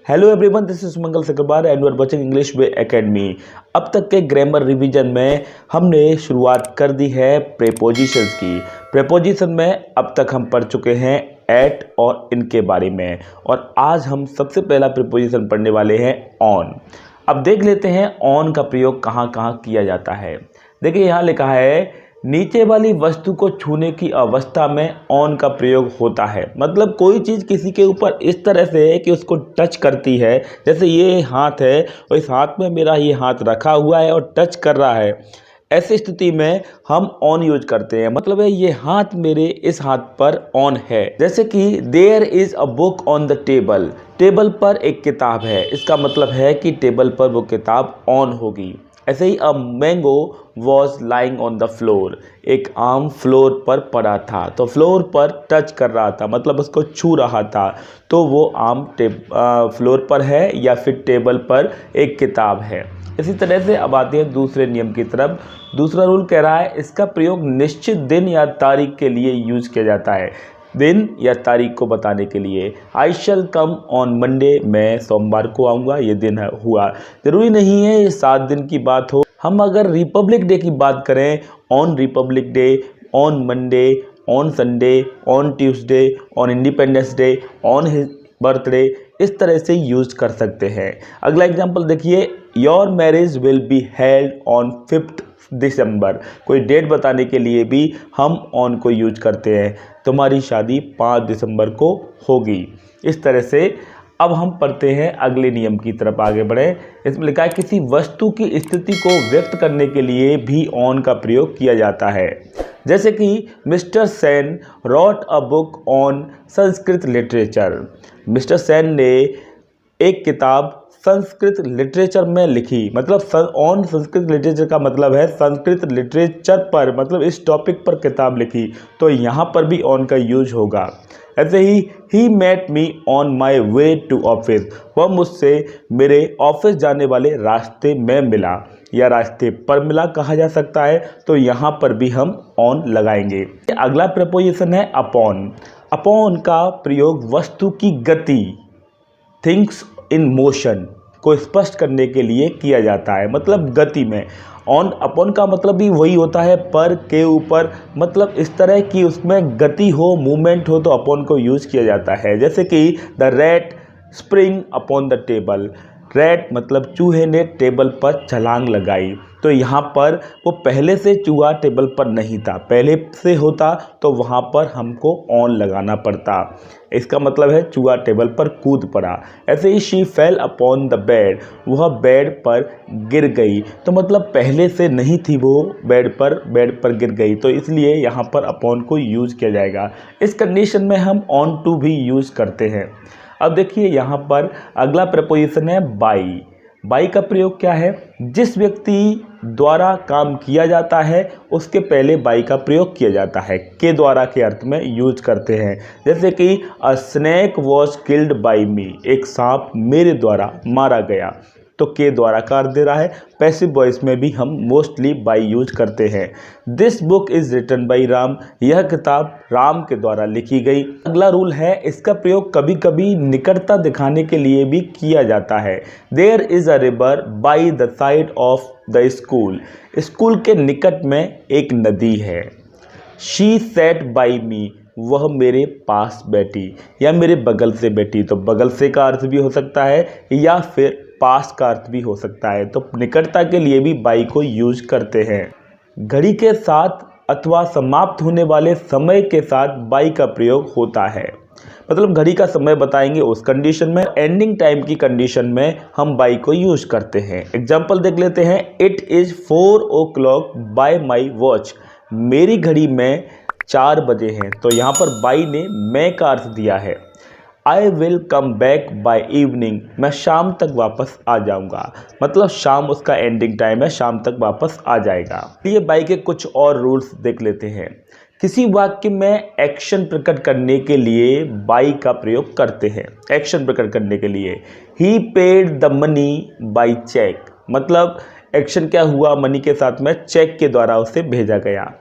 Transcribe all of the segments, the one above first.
Hello everyone, this is Sumangal Sakarbar and you are watching English way academy. अब तक के grammar revision में हमने शुरुआत कर दी है प्रेपोजिशंस की। प्रेपोजिशन में अब तक हम पढ़ चुके हैं एट और इनके बारे में, और आज हम सबसे पहला प्रेपोजिशन पढ़ने वाले हैं ऑन। अब देख लेते हैं ऑन का प्रयोग कहाँ कहाँ किया जाता है। देखिए यहाँ लिखा है नीचे वाली वस्तु को छूने की अवस्था में ऑन का प्रयोग होता है। मतलब कोई चीज़ किसी के ऊपर इस तरह से है कि उसको टच करती है, जैसे ये हाथ है और इस हाथ में मेरा ये हाथ रखा हुआ है और टच कर रहा है, ऐसी स्थिति में हम ऑन यूज करते हैं। मतलब है ये हाथ मेरे इस हाथ पर ऑन है। जैसे कि there is a book on the table, table पर एक किताब है, इसका मतलब है कि टेबल पर वो किताब ऑन होगी। ऐसे ही a mango was lying on the floor, एक आम फ्लोर पर पड़ा था, तो फ्लोर पर टच कर रहा था, मतलब उसको छू रहा था, तो वो आम फ्लोर पर है या फिर टेबल पर एक किताब है। इसी तरह से अब आते हैं दूसरे नियम की तरफ। दूसरा रूल कह रहा है इसका प्रयोग निश्चित दिन या तारीख के लिए यूज किया जाता है, दिन या तारीख को बताने के लिए। आई शैल कम ऑन मंडे, मैं सोमवार को आऊँगा, ये दिन हुआ। ज़रूरी नहीं है ये 7 दिन की बात हो। हम अगर रिपब्लिक डे की बात करें, on Republic day, on Monday, on Sunday, on Tuesday, on independence day, on his birthday, इस तरह से यूज कर सकते हैं। अगला एग्जाम्पल देखिए, your marriage will be held on 5th दिसंबर। कोई डेट बताने के लिए भी हम ऑन को यूज करते हैं। तुम्हारी शादी 5 दिसंबर को होगी। इस तरह से अब हम पढ़ते हैं अगले नियम की तरफ आगे बढ़े। इसमें लिखा है किसी वस्तु की स्थिति को व्यक्त करने के लिए भी ऑन का प्रयोग किया जाता है। जैसे कि mister Sen wrote a book on Sanskrit literature. Mister Sen ने एक किताब संस्कृत लिटरेचर में लिखी। मतलब ऑन संस्कृत लिटरेचर का मतलब है संस्कृत लिटरेचर पर, मतलब इस टॉपिक पर किताब लिखी, तो यहाँ पर भी ऑन का यूज होगा। ऐसे ही met me on my way to office, वह मुझसे मेरे ऑफिस जाने वाले रास्ते में मिला या रास्ते पर मिला कहा जा सकता है, तो यहाँ पर भी हम ऑन लगाएंगे। अगला प्रपोजिशन है अपॉन। अपॉन का प्रयोग वस्तु की गति, थिंग्स इन मोशन को स्पष्ट करने के लिए किया जाता है। मतलब गति में ऑन अपॉन का मतलब भी वही होता है, पर के ऊपर, मतलब इस तरह की उसमें गति हो, मूवमेंट हो, तो अपॉन को यूज किया जाता है। जैसे कि the rat spring upon the table, rat मतलब चूहे ने टेबल पर छलांग लगाई, तो यहाँ पर वो पहले से चूहा टेबल पर नहीं था, पहले से होता तो वहाँ पर हमको ऑन लगाना पड़ता। इसका मतलब है चूहा टेबल पर कूद पड़ा। ऐसे ही she fell upon the bed, वह बेड पर गिर गई, तो मतलब पहले से नहीं थी वो बेड पर गिर गई, तो इसलिए यहाँ पर अपॉन को यूज किया जाएगा। इस कंडीशन में हम ऑन टू भी यूज करते हैं। अब देखिए यहाँ पर अगला प्रपोजिशन है बाई। बाई का प्रयोग क्या है? जिस व्यक्ति द्वारा काम किया जाता है उसके पहले बाई का प्रयोग किया जाता है, के द्वारा के अर्थ में यूज करते हैं। जैसे कि a snake was killed by me, एक सांप मेरे द्वारा मारा गया, तो के द्वारा का अर्थ दे रहा है। पैसिव वॉइस में भी हम मोस्टली बाई यूज करते हैं। This book is written by Ram, यह किताब राम के द्वारा लिखी गई। अगला रूल है इसका प्रयोग कभी कभी निकटता दिखाने के लिए भी किया जाता है। There is a river by the side of the school, school के निकट में एक नदी है। शी सैट बाई मी, वह मेरे पास बैठी या मेरे बगल से बैठी, तो बगल से का अर्थ भी हो सकता है या फिर पास का अर्थ भी हो सकता है, तो निकटता के लिए भी बाई को यूज करते हैं। घड़ी के साथ अथवा समाप्त होने वाले समय के साथ बाई का प्रयोग होता है। मतलब घड़ी का समय बताएंगे उस कंडीशन में, एंडिंग टाइम की कंडीशन में हम बाई को यूज करते हैं। एग्जाम्पल देख लेते हैं, it is 4 o'clock bye my watch, मेरी घड़ी में 4 बजे हैं, तो यहाँ पर बाई ने मैं का अर्थ दिया है। I will come back by evening, मैं शाम तक वापस आ जाऊंगा, मतलब शाम उसका एंडिंग टाइम है, शाम तक वापस आ जाएगा। ये बाई के कुछ और रूल्स देख लेते हैं। किसी वाक्य में एक्शन प्रकट करने के लिए बाई का प्रयोग करते हैं। एक्शन प्रकट करने के लिए ही paid the money by cheque, मतलब एक्शन क्या हुआ, मनी के साथ में चेक के द्वारा उसे भेजा गया।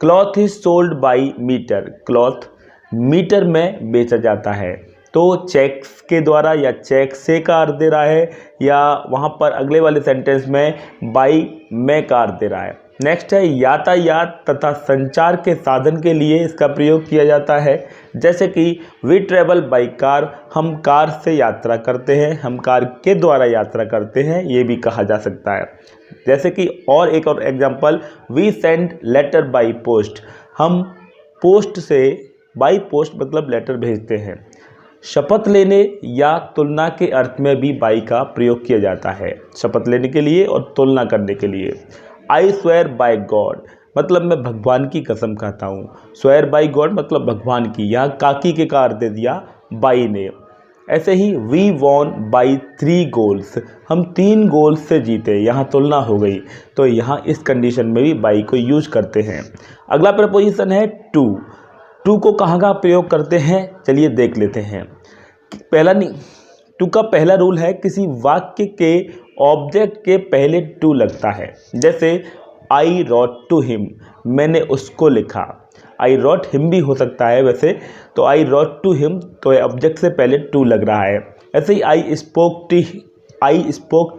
Cloth is sold by metre, cloth metre में बेचा जाता है। तो चेक्स के द्वारा या चेक से कार दे रहा है, या वहाँ पर अगले वाले सेंटेंस में बाई में कार दे रहा है। नेक्स्ट है यातायात तथा संचार के साधन के लिए इसका प्रयोग किया जाता है। जैसे कि वी ट्रेवल बाई कार, हम कार से यात्रा करते हैं, हम कार के द्वारा यात्रा करते हैं, ये भी कहा जा सकता है। जैसे कि और एक और example, we send letter by post, हम पोस्ट से, बाई पोस्ट मतलब लेटर भेजते हैं। शपथ लेने या तुलना के अर्थ में भी बाई का प्रयोग किया जाता है, शपथ लेने के लिए और तुलना करने के लिए। आई स्वेयर बाय गॉड मतलब मैं भगवान की कसम खाता हूँ। स्वेयर बाय गॉड मतलब भगवान की, यहाँ काकी के कार दे दिया बाई ने। ऐसे ही वी वॉन बाई 3 गोल्स, हम 3 गोल्स से जीते, यहाँ तुलना हो गई, तो यहाँ इस कंडीशन में भी बाई को यूज करते हैं। अगला प्रपोजिशन है टू। टू को कहाँ कहाँ प्रयोग करते हैं, चलिए देख लेते हैं। पहला नहीं, टू का पहला रूल है किसी वाक्य के ऑब्जेक्ट के पहले टू लगता है। जैसे आई रॉट टू हिम, मैंने उसको लिखा। आई रॉट हिम भी हो सकता है वैसे, तो आई रॉट टू हिम तो ऑब्जेक्ट से पहले टू लग रहा है। ऐसे ही आई स्पोक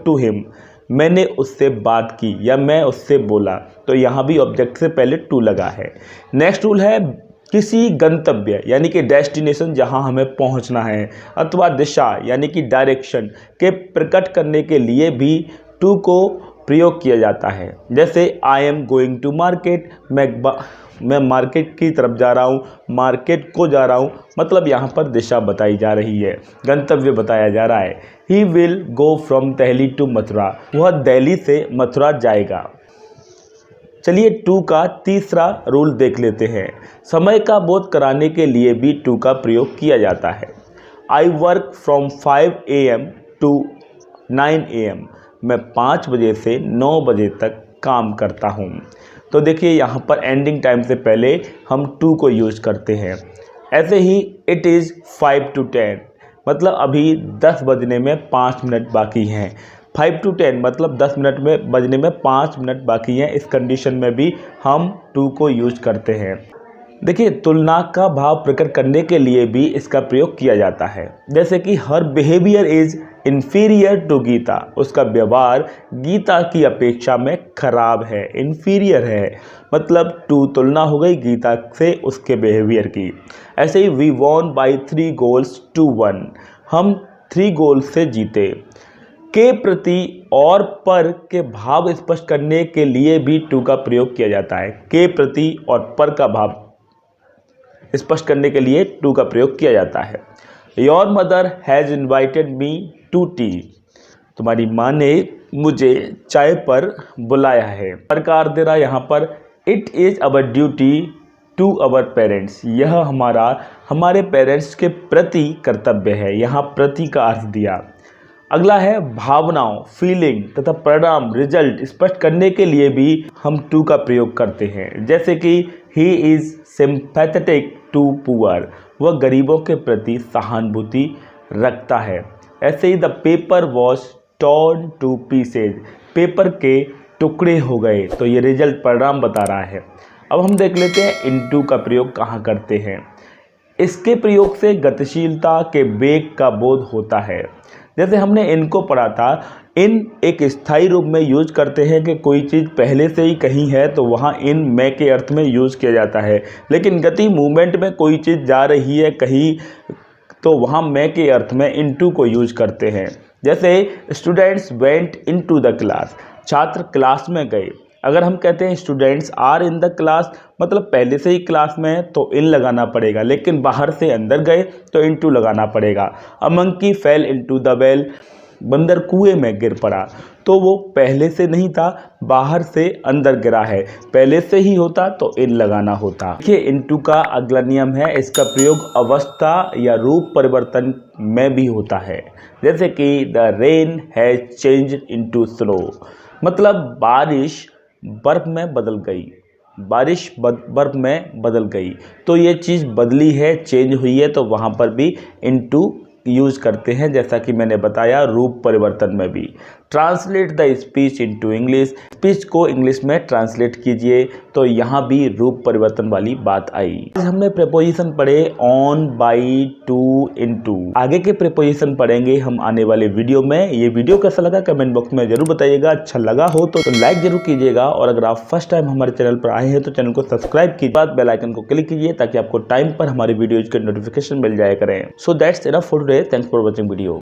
टू हिम, मैंने उससे बात की या मैं उससे बोला, तो यहाँ भी ऑब्जेक्ट से पहले टू लगा है। नेक्स्ट रूल है किसी गंतव्य यानी कि डेस्टिनेशन जहां हमें पहुंचना है, अथवा दिशा यानी कि डायरेक्शन के प्रकट करने के लिए भी टू को प्रयोग किया जाता है। जैसे I am going to market, मैं मार्केट की तरफ जा रहा हूँ, मार्केट को जा रहा हूँ, मतलब यहाँ पर दिशा बताई जा रही है, गंतव्य बताया जा रहा है। He will go from Delhi to Mathura, वह दिल्ली से मथुरा जाएगा। चलिए टू का तीसरा रूल देख लेते हैं। समय का बोध कराने के लिए भी टू का प्रयोग किया जाता है। I work from 5 AM to 9 AM, मैं 5 बजे से 9 बजे तक काम करता हूँ। तो देखिए यहाँ पर एंडिंग टाइम से पहले हम टू को यूज करते हैं। ऐसे ही इट इज़ 5 to 10 मतलब अभी 10 बजने में 5 मिनट बाकी हैं। 5 to 10 मतलब 10 मिनट में बजने में 5 मिनट बाकी हैं। इस कंडीशन में भी हम टू को यूज करते हैं। देखिए तुलना का भाव प्रकट करने के लिए भी इसका प्रयोग किया जाता है। जैसे कि her behaviour is inferior to Geeta, उसका व्यवहार गीता की अपेक्षा में खराब है, इन्फीरियर है, मतलब टू तुलना हो गई गीता से उसके बिहेवियर की। ऐसे ही we won by 3 goals to 1, हम 3 गोल से जीते। के प्रति और पर के भाव स्पष्ट करने के लिए भी टू का प्रयोग किया जाता है। के प्रति और पर का भाव स्पष्ट करने के लिए टू का प्रयोग किया जाता है। Your mother has invited me to tea, तुम्हारी माँ ने मुझे चाय पर बुलाया है। प्रकार दे रहा यहाँ पर it is our duty to our parents, यह हमारे पेरेंट्स के प्रति कर्तव्य है, यहाँ प्रति का अर्थ दिया। अगला है भावनाओं, फीलिंग तथा परिणाम, रिजल्ट स्पष्ट करने के लिए भी हम टू का प्रयोग करते हैं। जैसे कि he is sympathetic to poor, वह गरीबों के प्रति सहानुभूति रखता है। ऐसे ही the paper was torn to pieces, paper के टुकड़े हो गए, तो ये रिजल्ट परिणाम बता रहा है। अब हम देख लेते हैं इनटू का प्रयोग कहाँ करते हैं। इसके प्रयोग से गतिशीलता के वेग का बोध होता है। जैसे हमने इनको पढ़ा था, इन एक स्थायी रूप में यूज करते हैं कि कोई चीज़ पहले से ही कहीं है तो वहाँ इन में के अर्थ में यूज किया जाता है। लेकिन गति मूवमेंट में कोई चीज़ जा रही है कहीं तो वहाँ में के अर्थ में इनटू को यूज करते हैं। जैसे students went into the class, छात्र क्लास में गए। अगर हम कहते हैं students are in the class मतलब पहले से ही क्लास में है तो इन लगाना पड़ेगा, लेकिन बाहर से अंदर गए तो इनटू लगाना पड़ेगा। A monkey fail into the well, बंदर कुएं में गिर पड़ा, तो वो पहले से नहीं था, बाहर से अंदर गिरा है, पहले से ही होता तो इन लगाना होता। देखिए इनटू का अगला नियम है, इसका प्रयोग अवस्था या रूप परिवर्तन में भी होता है। जैसे कि the rain has changed into snow, मतलब बारिश बर्फ में बदल गई, बारिश बर्फ में बदल गई, तो ये चीज़ बदली है, चेंज हुई है, तो वहाँ पर भी इनटू यूज करते हैं, जैसा कि मैंने बताया रूप परिवर्तन में भी। Translate the speech into English, speech को इंग्लिश में ट्रांसलेट कीजिए, तो यहाँ भी रूप परिवर्तन वाली बात आई। आज हमने प्रीपोजिशन पढ़े ऑन, बाई, टू, इनटू। आगे के प्रीपोजिशन पढ़ेंगे हम आने वाले वीडियो में। ये वीडियो कैसा लगा कमेंट बॉक्स में जरूर बताइएगा। अच्छा लगा हो तो लाइक जरूर कीजिएगा, और अगर आप फर्स्ट टाइम हमारे चैनल पर आए हैं तो चैनल को सब्सक्राइब कीजिए, बाद बेल आइकन को क्लिक कीजिए ताकि आपको टाइम पर हमारी वीडियोज के नोटिफिकेशन मिल जाया करें। So that's enough for today. Thanks for watching video.